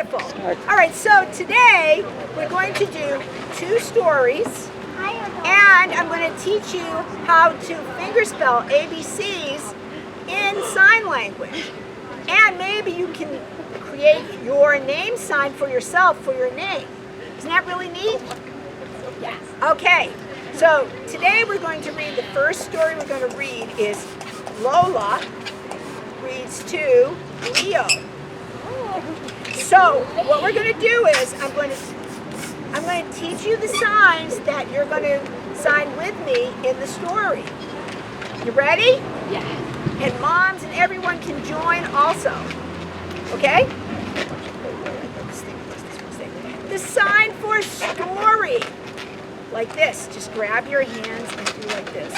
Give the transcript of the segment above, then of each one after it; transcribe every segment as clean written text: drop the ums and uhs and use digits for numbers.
Beautiful. All right, so today we're going to do 2 stories, and I'm going to teach you how to fingerspell ABCs in sign language. And maybe you can create your name sign for yourself for your name. Isn't that really neat? Yes. Okay, so today we're going to read, the first story we're going to read is Lola reads to Leo. So what we're going to do is I'm going to teach you the signs that you're going to sign with me in the story. You ready? Yeah. And moms and everyone can join also. Okay? The sign for story. Like this. Just grab your hands and do like this.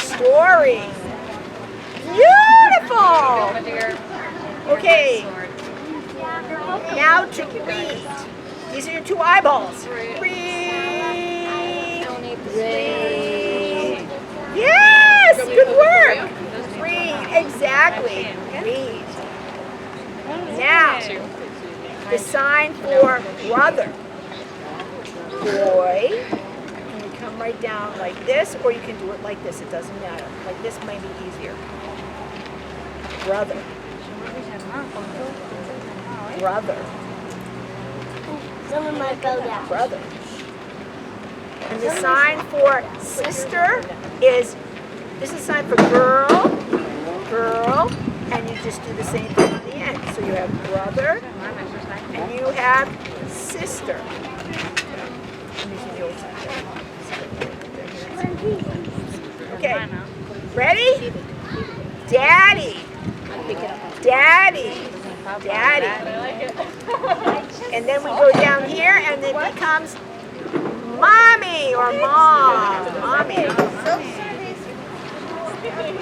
Story. Beautiful. Okay. Now to read. These are your 2 eyeballs. Read. Read. Yes, good work. Read, exactly. Read. Now, the sign for brother. Boy. And you come right down like this, or you can do it like this. It doesn't matter. Like this might be easier. Brother. Brother. Someone might go down. Brother. And the sign for sister is, this is a sign for girl, girl, and you just do the same thing at the end. So you have brother, and you have sister. Okay, ready? Daddy, daddy, daddy. And then we go down here, and it becomes mommy or mom. Mommy.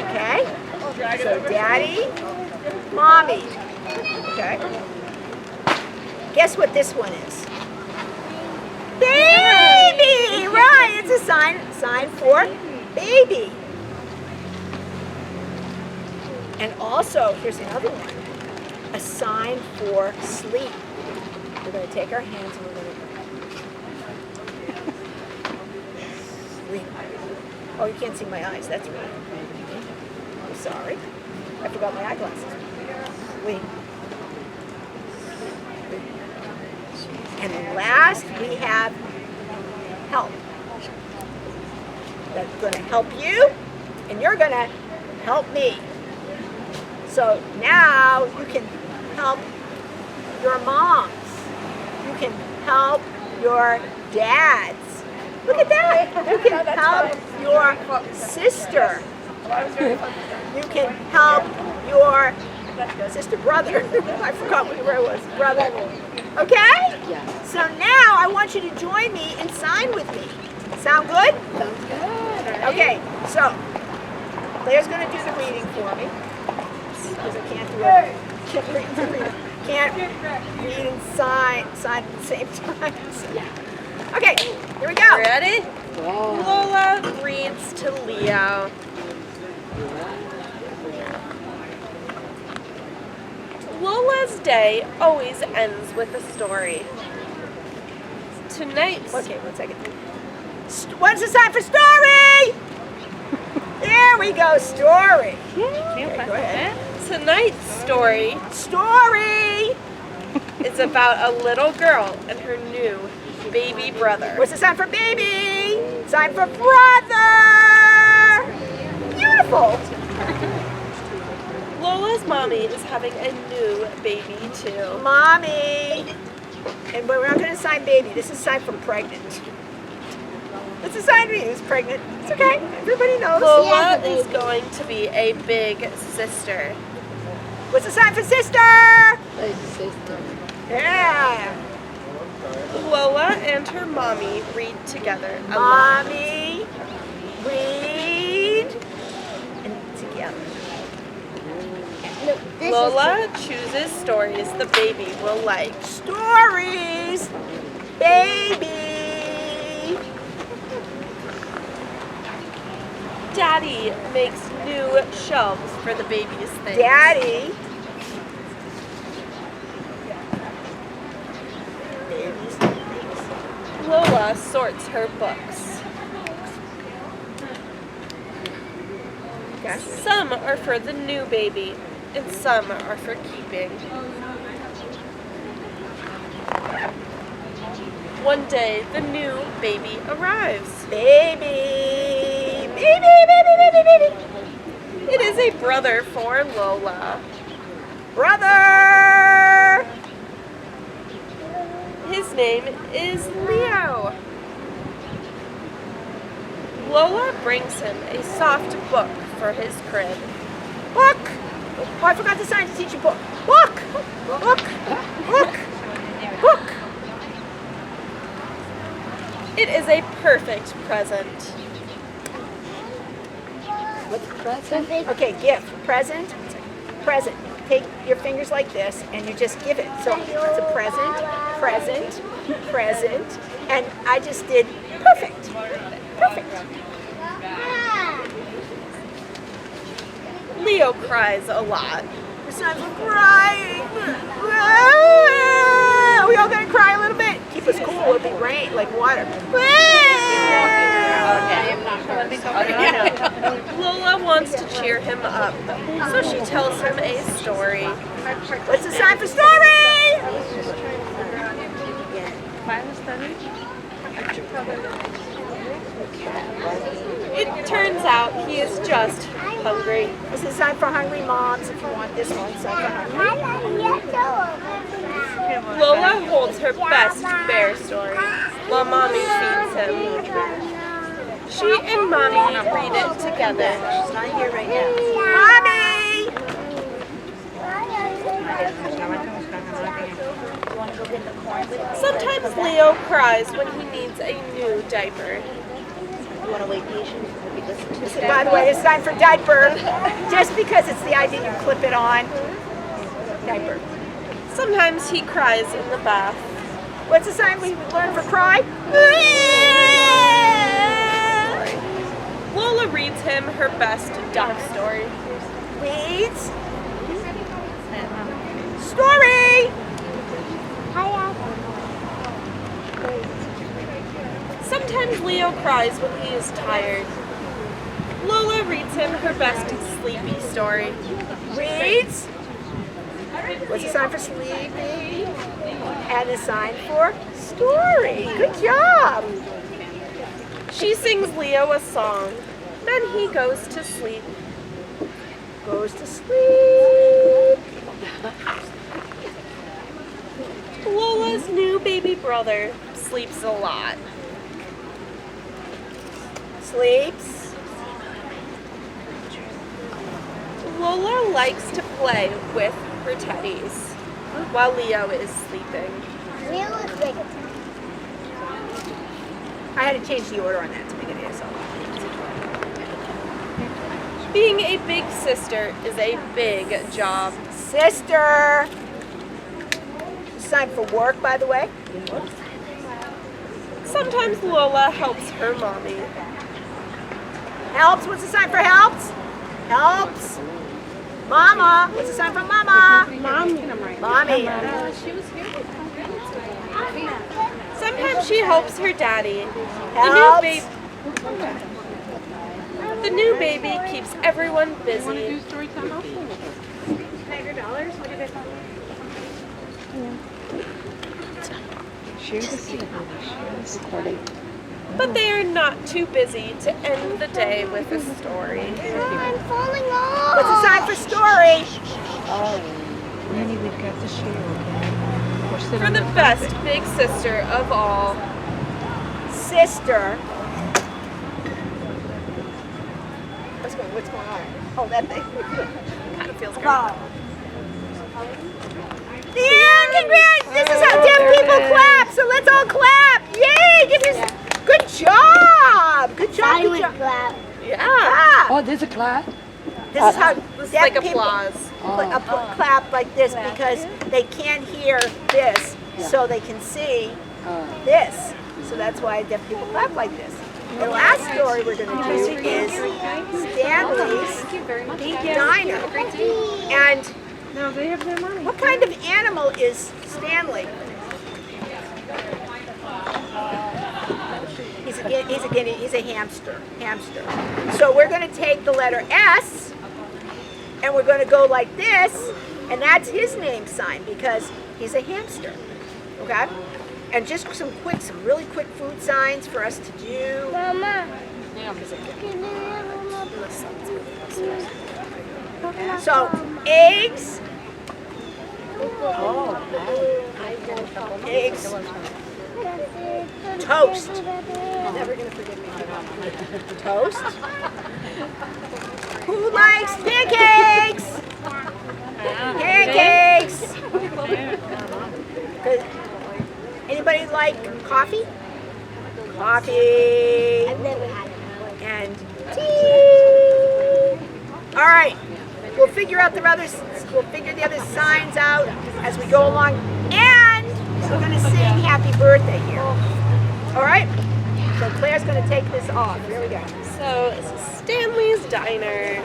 Okay? So daddy, mommy. Okay? Guess what this one is? Baby! Right, it's a sign for baby. And also, here's another one. A sign for sleep. We're going to take our hands and we're going to sleep. Oh, you can't see my eyes. That's right. I'm sorry. I forgot my eyeglasses. Sleep. And last, we have help. That's going to help you, and you're going to help me. So now you can help your moms. You can help your dads. Look at that. You can help your sister. You can help your sister, brother. I forgot where I was. Brother. Okay? Yeah. So now I want you to join me and sign with me. Sound good? Sounds good. Okay, so Claire's going to do the reading for me. Because I can't do it. Can't read and sign at the same time. Yeah. Okay, here we go. Ready? Wow. Lola reads to Leo. Lola's day always ends with a story. Tonight's Okay, 1 second. What's the sign for story? There we go, story. Okay, go ahead. tonight's story Story. is about a little girl and her new baby brother. What's the sign for baby? Sign for brother. Beautiful. Lola's mommy is having a new baby too. Mommy. And we're not going to sign baby. This is sign for pregnant. It's a sign for you who's pregnant. It's okay. Everybody knows. Lola is going to be a big sister. What's the sign for sister? Big sister. Yeah. Lola and her mommy read together a lot. Mommy, read, and together. Lola chooses stories the baby will like. Stories, baby. Daddy makes new shelves for the baby's things. Daddy. Baby's things. Lola sorts her books. Gotcha. Some are for the new baby, and some are for keeping. One day, the new baby arrives. Baby. Baby, baby, baby, baby. It is a brother for Lola. Brother. His name is Leo. Lola brings him a soft book for his crib. Book. Oh, I forgot to sign to teach you book. Book. Book. Book. Book. It is a perfect present. What's the present? Okay, gift, present, present. Take your fingers like this and you just give it. So it's a present, present, present, and I just did perfect. Perfect. Leo cries a lot. The son's crying. Are we all gonna cry a little bit? Keep us cool, it'll be rain, like water. Lola wants to cheer him up, so she tells him a story. What's the sign for story? It turns out he is just hungry. This is a sign for hungry moms if you want this one. Sign for hungry. Lola holds her best bear story while Mommy feeds him. She and Mommy read it together. She's not here right now. Mommy! Sometimes Leo cries when he needs a new diaper. You want to wait patiently? We listen to This is, by the way, this is time for diaper. Just because it's the idea you clip it on. Diaper. Sometimes he cries in the bath. What's the sign we learn for cry? Lola reads him her best duck story. Reads. Story! Sometimes Leo cries when he is tired. Lola reads him her best sleepy story. Reads. What's the sign for sleepy? And the sign for story. Good job. She sings Leo a song. Then he goes to sleep. Goes to sleep. Lola's new baby brother sleeps a lot. Sleeps. Lola likes to play with her teddies while Leo is sleeping. I had to change the order on that to make it ASL. Being a big sister is a big job. Sister. Sign for work, by the way. Sometimes Lola helps her mommy. Helps. What's the sign for helps? Helps. Mama. What's the sign for mama? Mommy. Sometimes she helps her daddy. Helps. The new baby keeps everyone busy. But they are not too busy to end the day with a story. I'm falling off. What's the sign for story? Nanny, we've got to share, okay? Or sit For on the best big sister of all, Sister. What's going on? Oh, that thing. kind of feels good. Yeah, congrats! This is how deaf people clap, so let's all clap! Yay! Give yours. Good job! Good job, good job. Yeah. Ah, Oh, there's a class? this is how This is deaf like people applause. clap like this because they can't hear this, so they can see this. So that's why deaf people clap like this. The last story we're going to do is Stanley's Diner. And No, they have their money. what kind of animal is Stanley? He's a hamster. So we're going to take the letter S, and we're going to go like this, and that's his name sign because he's a hamster. Okay? And just some really quick food signs for us to do. Mama. So eggs. Eggs. Toast. Never gonna forget me. Toast. Who likes pancakes? Pancakes. Good. Anybody like coffee? Coffee. And tea. All right. We'll figure the other signs out as we go along, and we're going to sing Happy Birthday here. All right? So Claire's going to take this off. Here we go. So this is Stanley's Diner.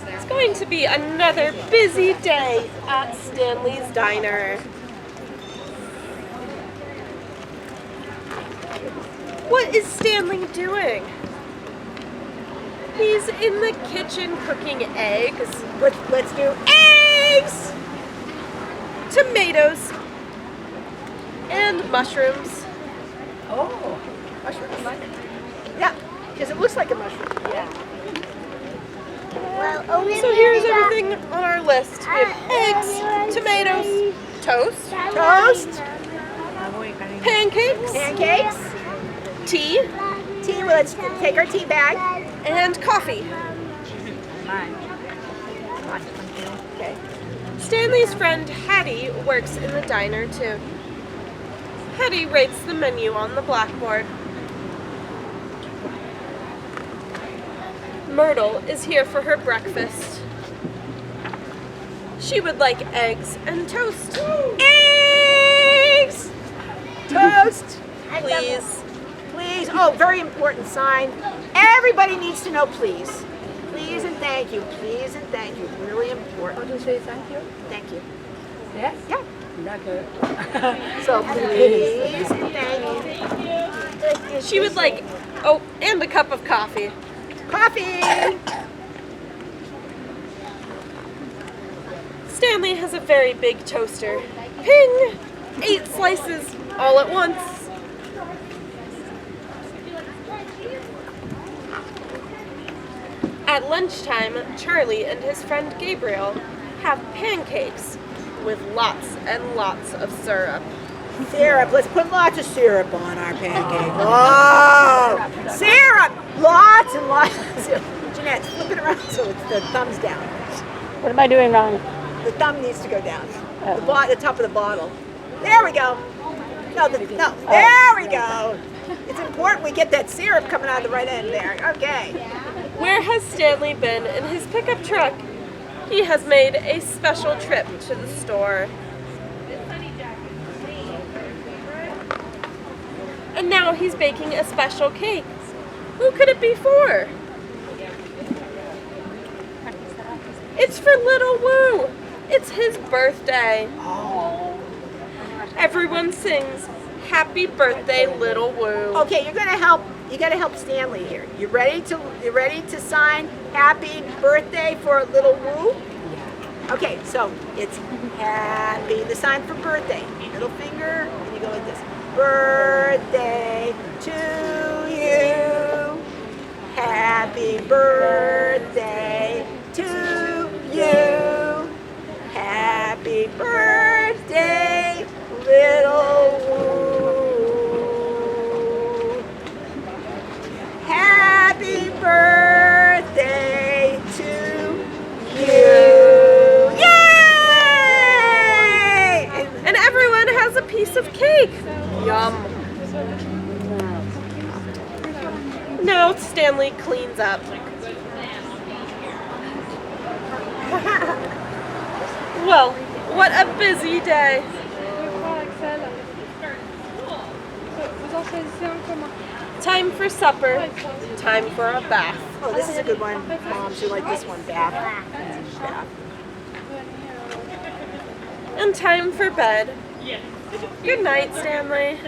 It's going to be another busy day at Stanley's Diner. What is Stanley doing? He's in the kitchen cooking eggs. Let's do eggs! Tomatoes, and mushrooms. Oh, mushrooms. Yeah, because it looks like a mushroom. Yeah. So here's everything on our list. We have eggs, tomatoes, toast, pancakes, tea, Tea, well, let's take our tea bag. and coffee. Okay. Stanley's friend Hattie works in the diner too. Hattie writes the menu on the blackboard. Myrtle is here for her breakfast. She would like eggs and toast. Eggs! Toast! Please. Please. Oh, very important sign. Everybody needs to know please. Please and thank you. Please and thank you. Really important. How to say thank you? Thank you. Yes? Yeah. Not good. So please and thank you. She would like, oh, and a cup of coffee. Coffee! Stanley has a very big toaster. Ping! 8 slices all at once. At lunchtime, Charlie and his friend Gabriel have pancakes with lots and lots of syrup. Syrup. Let's put lots of syrup on our pancake. Oh! Syrup! Lots and lots of syrup. Jeanette, flip it around so it's the thumb's down. What am I doing wrong? The thumb needs to go down. Oh. The top of the bottle. There we go. No. There we go. It's important we get that syrup coming out of the right end there. Okay. Where has Stanley been in his pickup truck? He has made a special trip to the store. And now he's baking a special cake. Who could it be for? It's for little Woo. It's his birthday. Everyone sings, "Happy birthday, little Woo." Okay, you're gonna help. You gotta help Stanley here. You ready to sign happy birthday for little Woo? Okay, so it's happy, the sign for birthday. Middle finger, and you go like this. Birthday to you. Happy birthday to you. Happy birthday, little Woo. Happy birthday to you. Yay! And everyone has a piece of cake. Yum. Now Stanley cleans up. Well, what a busy day. So, vous en savez Time for supper. Time for a bath. Oh, this is a good one. Moms who like this one. Bath. Bath. And time for bed. Good night, Stanley.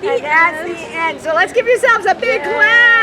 And that's the end. So let's give yourselves a big clap.